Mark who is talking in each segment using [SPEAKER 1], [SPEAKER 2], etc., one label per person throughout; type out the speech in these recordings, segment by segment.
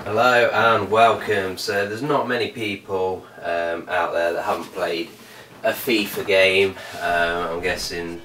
[SPEAKER 1] Hello and welcome. So there's not many people out there that haven't played a FIFA game. I'm guessing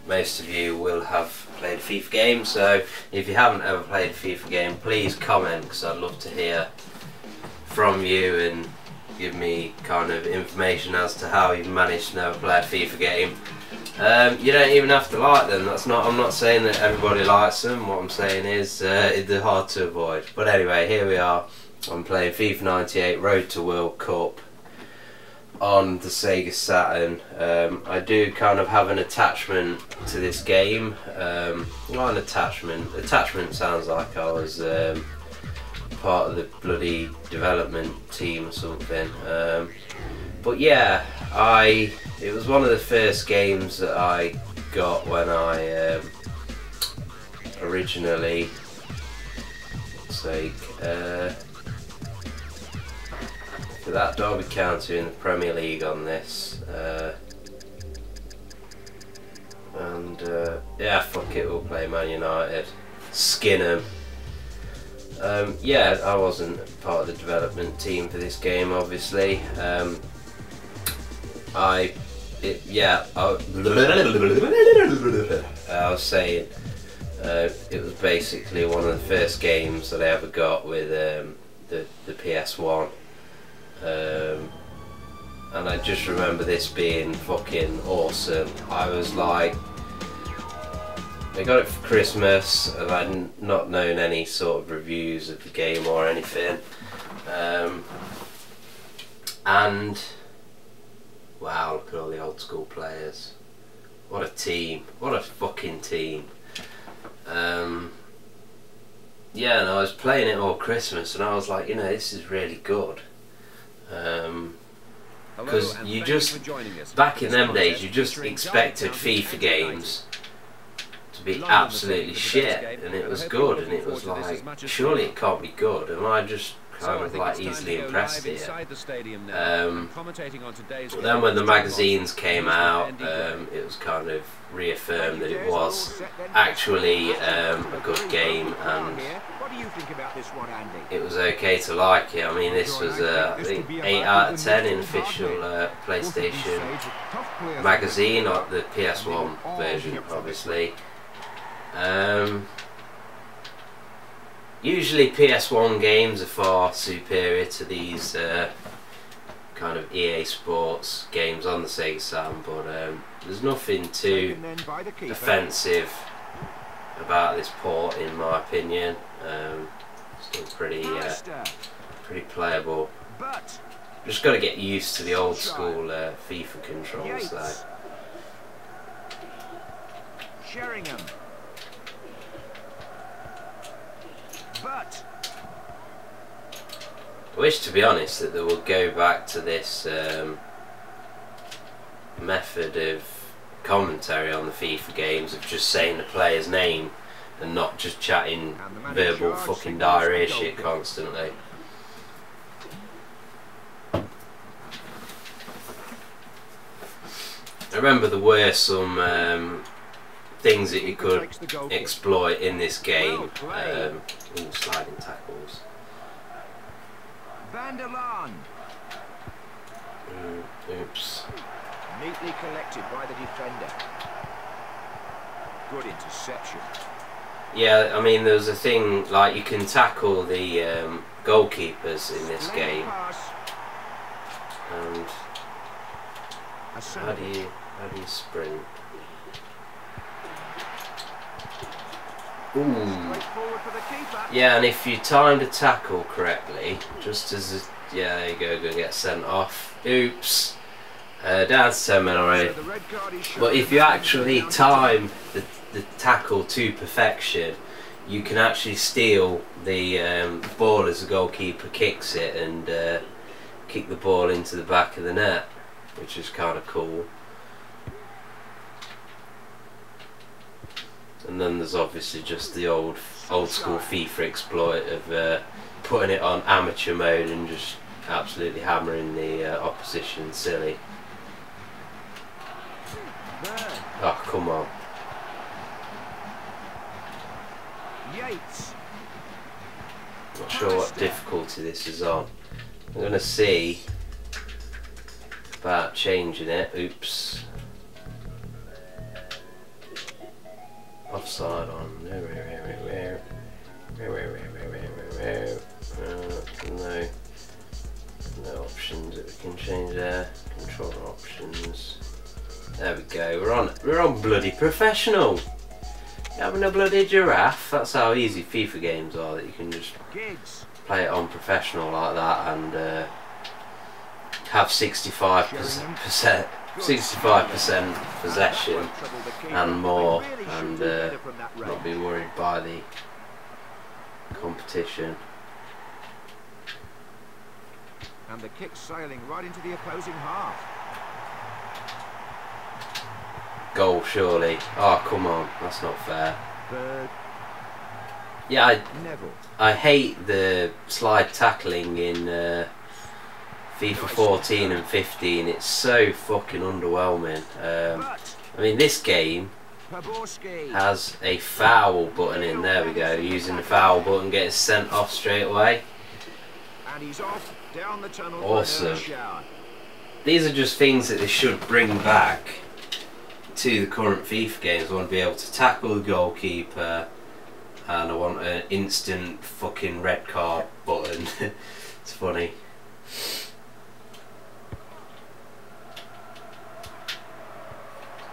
[SPEAKER 1] most of you will have played a FIFA game, so if you haven't ever played a FIFA game, please comment, because I'd love to hear from you and give me kind of information as to how you've managed to never play a FIFA game. You don't even have to like them. I'm not saying that everybody likes them. What I'm saying is they're hard to avoid. But anyway, here we are. I'm playing FIFA 98 Road to World Cup on the Sega Saturn. I do kind of have an attachment to this game. Not an attachment. Attachment sounds like I was part of the bloody development team or something. But yeah, it was one of the first games that I got when I originally, for that Derby County in the Premier League on this, and yeah, fuck it, we'll play Man United, skin 'em. Yeah, I wasn't part of the development team for this game, obviously. I was saying it was basically one of the first games that I ever got with the PS1, and I just remember this being fucking awesome. I was like, I got it for Christmas and I'd not known any sort of reviews of the game or anything, and wow, look at all the old school players. What a team. What a fucking team. Yeah, and I was playing it all Christmas and I was like, you know, this is really good. Because you just, back in them days, you just expected FIFA games to be absolutely shit, and it was good, and it was like, surely it can't be good, and I just kind of like easily impressed here. But then when the magazines came out, it was kind of reaffirmed that it was actually a good game, and it was okay to like it. I mean, this was I think 8 out of 10 in official PlayStation magazine, not the PS1 version, obviously. Usually PS1 games are far superior to these kind of EA Sports games on the Sega Saturn, but there's nothing too offensive about this port, in my opinion. Still pretty playable. Just got to get used to the old school FIFA controls though. I wish, to be honest, that they would go back to this method of commentary on the FIFA games of just saying the player's name and not just chatting verbal fucking diarrhea shit constantly. I remember there were some things that you could exploit in this game. Sliding tackles. Oops.
[SPEAKER 2] Neatly collected by the defender. Good interception.
[SPEAKER 1] Yeah, I mean, there's a thing like you can tackle the goalkeepers in this game. And how do you sprint? Ooh. Yeah, and if you timed a tackle correctly, just as yeah, there you go, gonna get sent off. Oops. Down to 10 men already. But if you actually time the tackle to perfection, you can actually steal the ball as the goalkeeper kicks it and kick the ball into the back of the net, which is kind of cool. And then there's obviously just the old school FIFA exploit of putting it on amateur mode and just absolutely hammering the opposition silly. Oh, come on. Not sure what difficulty this is on. I'm going to see about changing it. Oops. Offside on. No options that we can change there. Controller options. There we go. We're on bloody professional. You having a bloody giraffe? That's how easy FIFA games are. That you can just play it on professional like that and have 65% possession and more, and not be worried by the competition.
[SPEAKER 2] And the kick sailing right into the opposing half.
[SPEAKER 1] Goal, surely. Oh, come on, that's not fair.
[SPEAKER 2] Bird.
[SPEAKER 1] Yeah,
[SPEAKER 2] Neville.
[SPEAKER 1] I hate the slide tackling in FIFA 14 and 15. It's so fucking underwhelming. I mean, this game has a foul button in. There we go. Using the foul button, getting sent off straight away.
[SPEAKER 2] And he's off down the tunnel.
[SPEAKER 1] Awesome. These are just things that they should bring back to the current FIFA games. I want to be able to tackle the goalkeeper, and I want an instant fucking red card button. It's funny.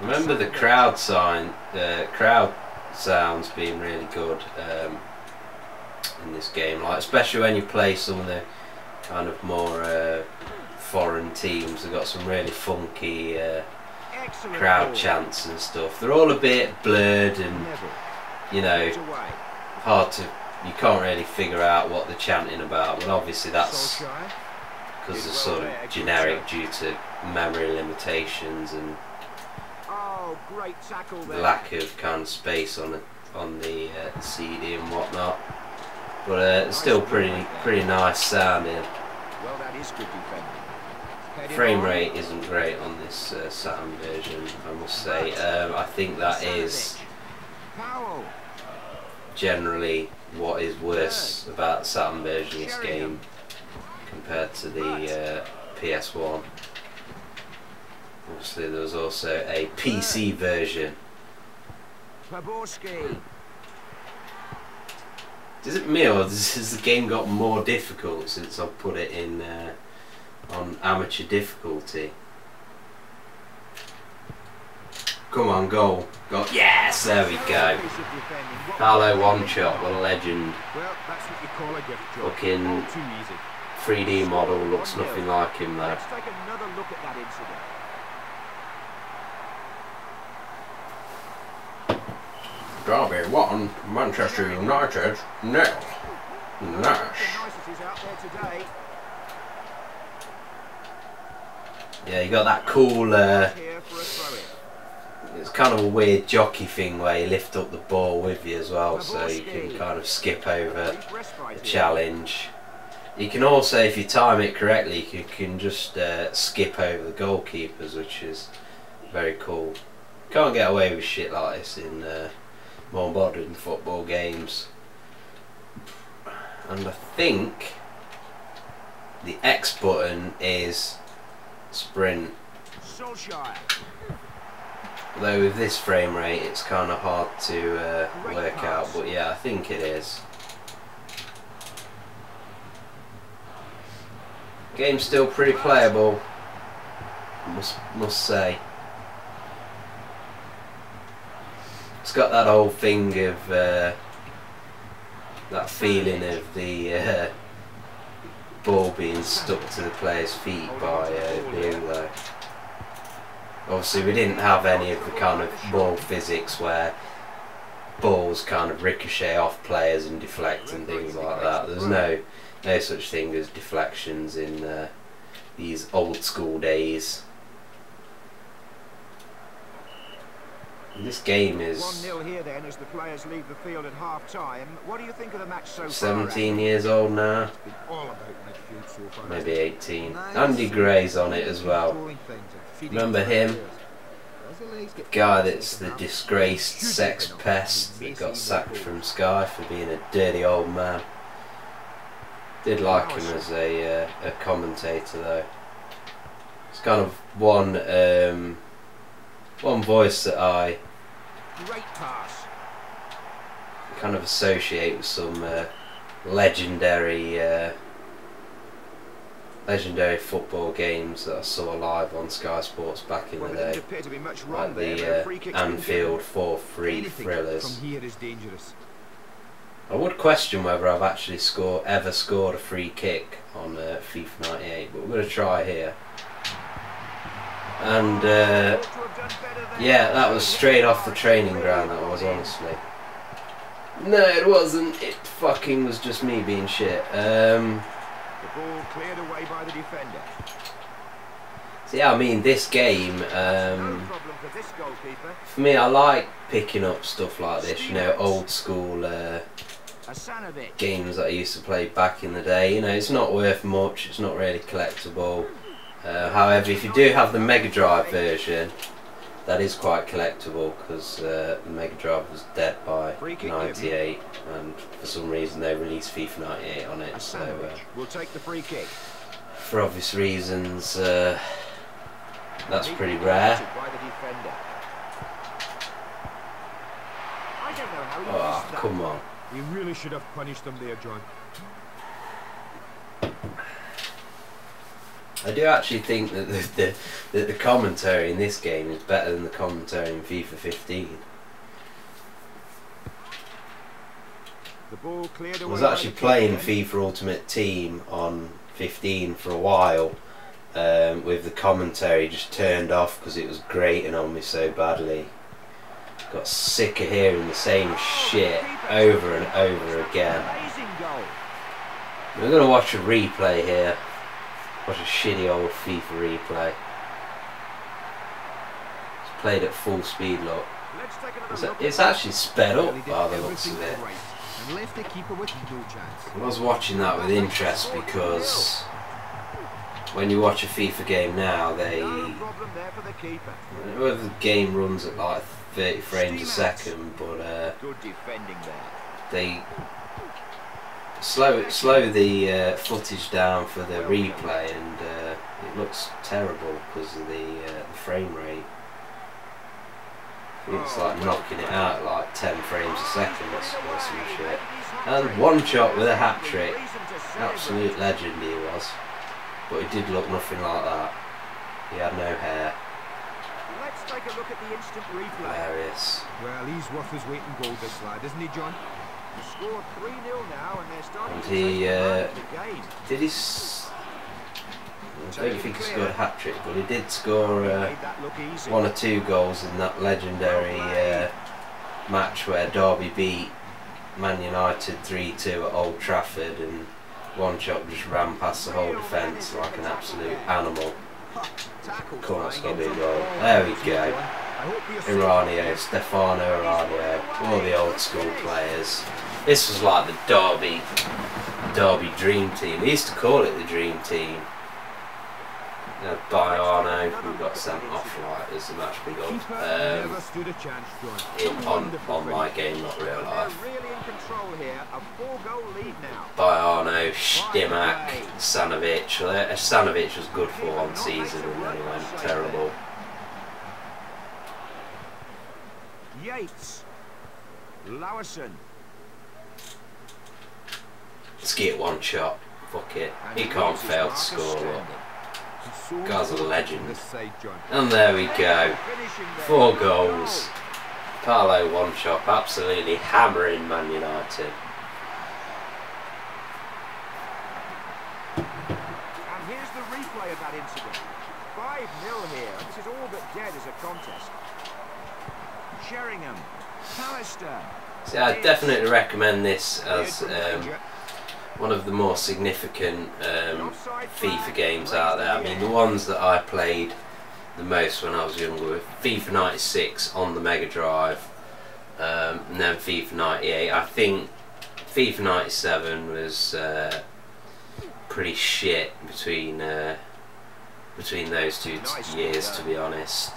[SPEAKER 1] Remember the crowd sounds being really good in this game, like especially when you play some of the kind of more foreign teams. They've got some really funky crowd chants and stuff. They're all a bit blurred and, you know, hard to, you can't really figure out what they're chanting about, but obviously that's because they're sort of generic due to memory limitations and the lack of kind of space on the CD and whatnot. But it's still pretty nice sounding.
[SPEAKER 2] Well, that is good defending.
[SPEAKER 1] Frame rate isn't great on this Saturn version, I must say. I think that is generally what is worse about the Saturn version of this game compared to the PS1. Obviously there was also a PC version. Is it me, or has the game got more difficult since I've put it in on amateur difficulty? Come on, goal. Yes, there we go. Carlo One Shot, what a legend. Fucking 3D model looks nothing like him though.
[SPEAKER 2] Let's take another look at that incident.
[SPEAKER 1] Derby 1, Manchester United 0. Nash. Yeah, you got that cool, it's kind of a weird jockey thing where you lift up the ball with you as well, so you can kind of skip over the challenge. You can also, if you time it correctly, you can just skip over the goalkeepers, which is very cool. Can't get away with shit like this in more modern football games. And I think the X button is sprint. Though with this frame rate it's kind of hard to work out, but yeah, I think it is. Game's still pretty playable, must say. It's got that whole thing of that feeling of the ball being stuck to the player's feet by glue though. Obviously we didn't have any of the kind of ball physics where balls kind of ricochet off players and deflect and things like that. There's no such thing as deflections in these old school days. This game is
[SPEAKER 2] 1-0 here then as the players leave the field at half time. What do you think of the match so far?
[SPEAKER 1] 17 years old now, maybe 18. Andy Gray's on it as well. Remember him? The guy that's the disgraced sex pest that got sacked from Sky for being a dirty old man. Did like him as a commentator though. It's kind of one voice that I
[SPEAKER 2] Great pass.
[SPEAKER 1] kind of associate with some legendary football games that I saw live on Sky Sports back in the day, like the Anfield 4-3 thrillers.
[SPEAKER 2] From here is dangerous.
[SPEAKER 1] I would question whether I've actually ever scored a free kick on FIFA 98, but we're going to try here. And yeah, that was straight off the training ground, that was, honestly. No, it wasn't. It fucking was just me being shit.
[SPEAKER 2] The ball cleared away by the defender.
[SPEAKER 1] So yeah, I mean, this game,
[SPEAKER 2] No problem for this goalkeeper.
[SPEAKER 1] for me, I like picking up stuff like this, you know, old school
[SPEAKER 2] Asanovic.
[SPEAKER 1] games that I used to play back in the day. You know, it's not worth much, it's not really collectible. However, if you do have the Mega Drive version, that is quite collectible, because the Mega Drive was dead by 98, and for some reason they released FIFA 98 on it, so
[SPEAKER 2] We'll take the free kick.
[SPEAKER 1] for obvious reasons that's pretty rare.
[SPEAKER 2] By the defender. I don't know how he
[SPEAKER 1] Oh,
[SPEAKER 2] missed that.
[SPEAKER 1] come on.
[SPEAKER 2] We really should have punished them there, John.
[SPEAKER 1] I do actually think that the commentary in this game is better than the commentary in FIFA 15.
[SPEAKER 2] The ball cleared away.
[SPEAKER 1] I was
[SPEAKER 2] by
[SPEAKER 1] actually
[SPEAKER 2] the
[SPEAKER 1] playing
[SPEAKER 2] keeper.
[SPEAKER 1] FIFA Ultimate Team on 15 for a while, with the commentary just turned off because it was grating on me so badly. Got sick of hearing the same shit over and over again.
[SPEAKER 2] Amazing goal.
[SPEAKER 1] We're going to watch a replay here. Watch a shitty old FIFA replay. It's played at full speed, look.
[SPEAKER 2] Let's take another look.
[SPEAKER 1] It's actually sped up by the looks of it.
[SPEAKER 2] And left the keeper with no chance.
[SPEAKER 1] I was watching that with interest because when you watch a FIFA game now,
[SPEAKER 2] No problem there for the keeper.
[SPEAKER 1] the game runs at like 30 frames a second, but
[SPEAKER 2] Good defending there.
[SPEAKER 1] they slow the footage down for the replay, and it looks terrible because of the frame rate. It's like knocking it out at like 10 frames a second or some shit. And one shot with a hat trick. Absolute legend he was. But he did look nothing like that. He had no hair.
[SPEAKER 2] Let's take a look at the instant replay.
[SPEAKER 1] Hilarious.
[SPEAKER 2] Well, he's worth his weight in gold, this lad, isn't he, John? He scored 3-0 now, and they're starting
[SPEAKER 1] And
[SPEAKER 2] to
[SPEAKER 1] he,
[SPEAKER 2] take the game.
[SPEAKER 1] did he... I don't think he scored a hat trick, but he did score
[SPEAKER 2] Made that look easy.
[SPEAKER 1] 1 or 2 goals in that legendary match where Derby beat Man United 3-2 at Old Trafford, and one shot just ran past the whole defence like an absolute animal. Come on, it's got to be a goal. There we go. Iranio, Stefano Iranio, all the old school players. This was like the Derby Dream Team. They used to call it the Dream Team. You know, Bayano, who got sent off right as the match begun.
[SPEAKER 2] Never stood a chance, John.
[SPEAKER 1] On my game, not real life.
[SPEAKER 2] They're really in control here. A 4-goal lead now.
[SPEAKER 1] Bayano, Stimac, Stanovic. Stanovic was good for one season and then he went terrible.
[SPEAKER 2] Yates. Lowerson.
[SPEAKER 1] Let's get one shot. Fuck it. He can't fail to score. Look. Guy's a legend. And there we go. 4 goals. Carlo one shot, absolutely hammering Man United.
[SPEAKER 2] And here's the replay of that incident. 5-0 here. This is all but dead as a contest. Sheringham. Pallister.
[SPEAKER 1] See, I definitely recommend this as one of the more significant FIFA games out there. I mean, the ones that I played the most when I was younger were FIFA 96 on the Mega Drive, and then FIFA 98. I think FIFA 97 was pretty shit between those 2 years, to be honest.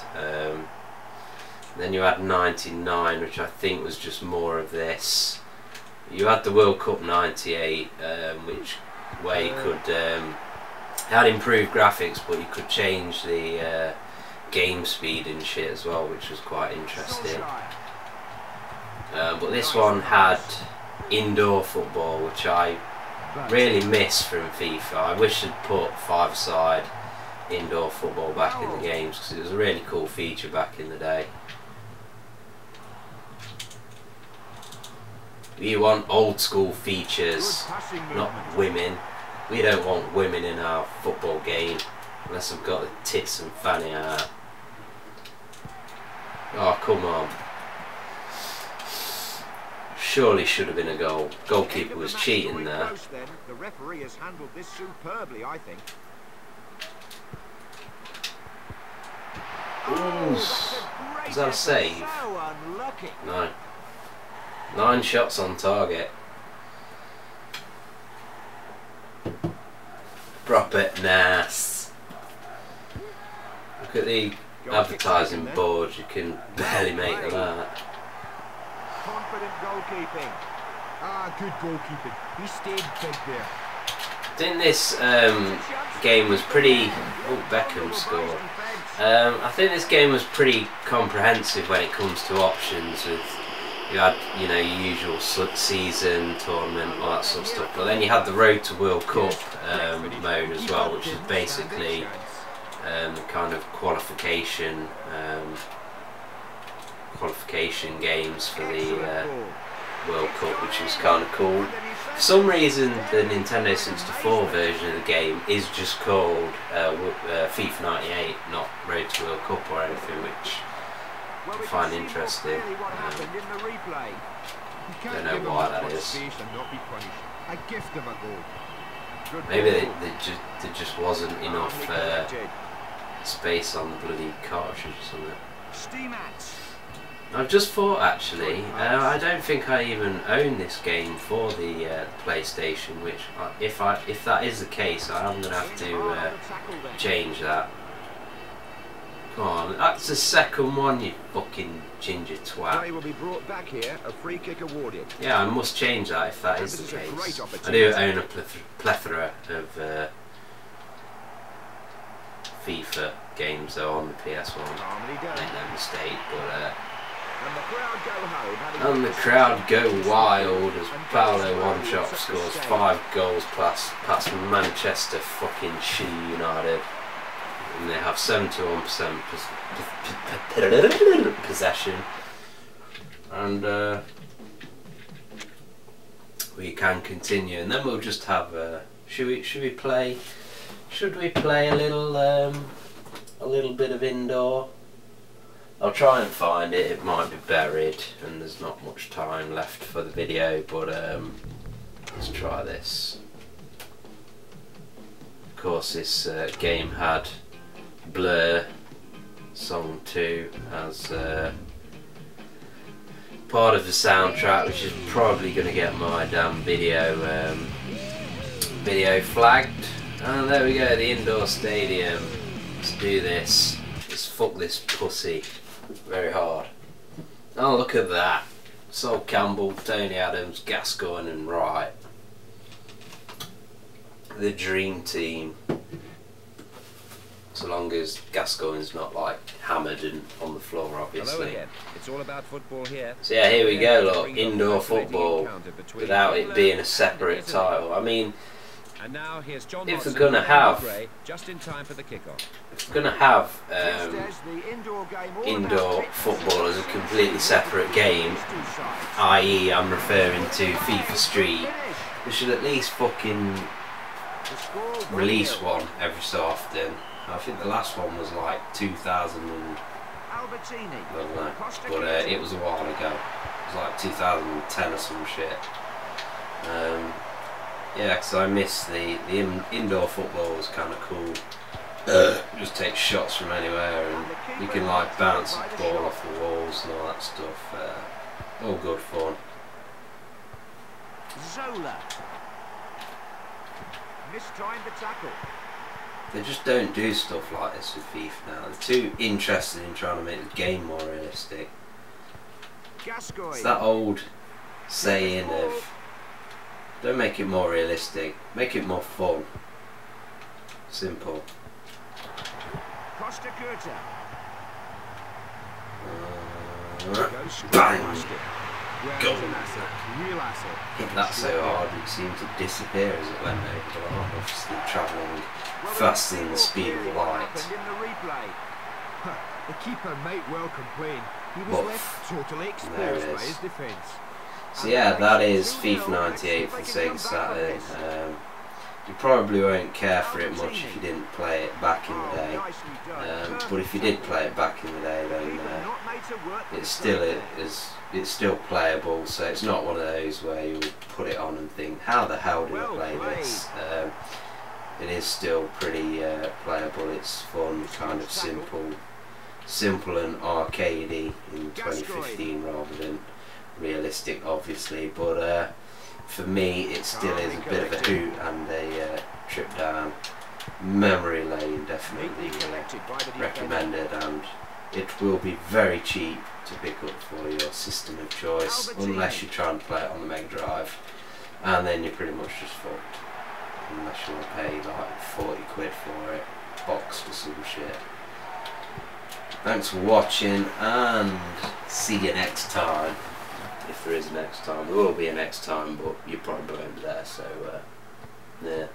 [SPEAKER 1] Then you had 99, which I think was just more of this. You had the World Cup 98, which where you could it had improved graphics, but you could change the game speed and shit as well, which was quite interesting. But this one had indoor football, which I really miss from FIFA. I wish they'd put 5-a-side indoor football back in the games, because it was a really cool feature back in the day. We want old school features, not women. We don't want women in our football game unless I've got the tits and fanny out. Oh, come on. Surely should have been a goal. Goalkeeper was cheating there.
[SPEAKER 2] The referee has handled this superbly, I think.
[SPEAKER 1] Ooh, is that a save? No. 9 shots on target. Proper nice. Look at the advertising board, you can barely make that.
[SPEAKER 2] Confident goalkeeping. Good goalkeeping. He stayed big there.
[SPEAKER 1] I think this game was pretty... Oh, Beckham scored. I think this game was pretty comprehensive when it comes to options. With you had, you know, your usual season, tournament, all that sort of stuff. But then you had the Road to World Cup mode as well, which is basically kind of qualification games for the World Cup, which is kind of cool. For some reason, the Nintendo 64 version of the game is just called FIFA 98, not Road to World Cup or anything, which I find interesting. Don't know why that is. Maybe there just wasn't enough space on the bloody cartridge or something. I've just thought, actually, I don't think I even own this game for the PlayStation, which if that is the case, I'm going to have to change that. Come on, that's the second one, you fucking ginger twat.
[SPEAKER 2] Will be brought back here, a free kick awarded.
[SPEAKER 1] Yeah, I must change that if that is the case. I do own a plethora of FIFA games though on the PS1. Make no mistake, but and the crowd go wild as Paolo One-Shot scores 5 goals past Manchester fucking United. And they have 71% possession. And we can continue, and then we'll just have should we play a little bit of indoor? I'll try and find it. It might be buried and there's not much time left for the video, but let's try this. Of course, this game had Blur Song 2 as part of the soundtrack, which is probably going to get my damn video flagged. And there we go, the indoor stadium. Let's do this. Let's fuck this pussy very hard. Oh, look at that. Sol Campbell, Tony Adams, Gascoigne and Wright. The dream team. So long as Gascoigne's not like hammered and on the floor, obviously.
[SPEAKER 2] It's all about football here.
[SPEAKER 1] So yeah, here we go, look, indoor football without it being a separate title. I mean, if we're gonna have indoor football as a completely separate game, i.e. I'm referring to FIFA Street, we should at least fucking release one every so often. I think the last one was like 2000 and I don't know, but it was a while ago. It was like 2010 or some shit. Yeah, because I miss the indoor football was kind of cool. Just take shots from anywhere, and you can like bounce the ball off the walls and all that stuff. All good fun.
[SPEAKER 2] Zola mistimed the tackle.
[SPEAKER 1] They just don't do stuff like this with FIFA now. They're too interested in trying to make the game more realistic. It's that old saying of Don't make it more realistic. Make it more fun. Simple.
[SPEAKER 2] Costa Curta.
[SPEAKER 1] Bang!
[SPEAKER 2] Well,
[SPEAKER 1] Go!
[SPEAKER 2] it's an asset, real asset.
[SPEAKER 1] Hit that so hard it seemed to disappear as it went over the line, obviously travelling faster than the speed of light.
[SPEAKER 2] In the replay. The keeper might well complain. He was
[SPEAKER 1] But
[SPEAKER 2] left totally
[SPEAKER 1] there it
[SPEAKER 2] exposed by
[SPEAKER 1] is.
[SPEAKER 2] his defence.
[SPEAKER 1] So yeah, that is FIFA 98 for Sega Saturn. You probably won't care for it much if you didn't play it back in the day. But if you did play it back in the day, then it's still playable. So it's not one of those where you'll put it on and think, how the hell did I play this? It is still pretty playable. It's fun, kind of simple and arcadey in 2015 rather than realistic, obviously. But for me, it still is a bit of a hoot and a trip down memory lane. Definitely recommended, and it will be very cheap to pick up for your system of choice, unless you try and play it on the Mega Drive, and then you're pretty much just fucked. Unless you want to pay like 40 quid for it, boxed or some shit. Thanks for watching, and see you next time. If there is a next time, there will be a next time, but you probably won't be there, so yeah,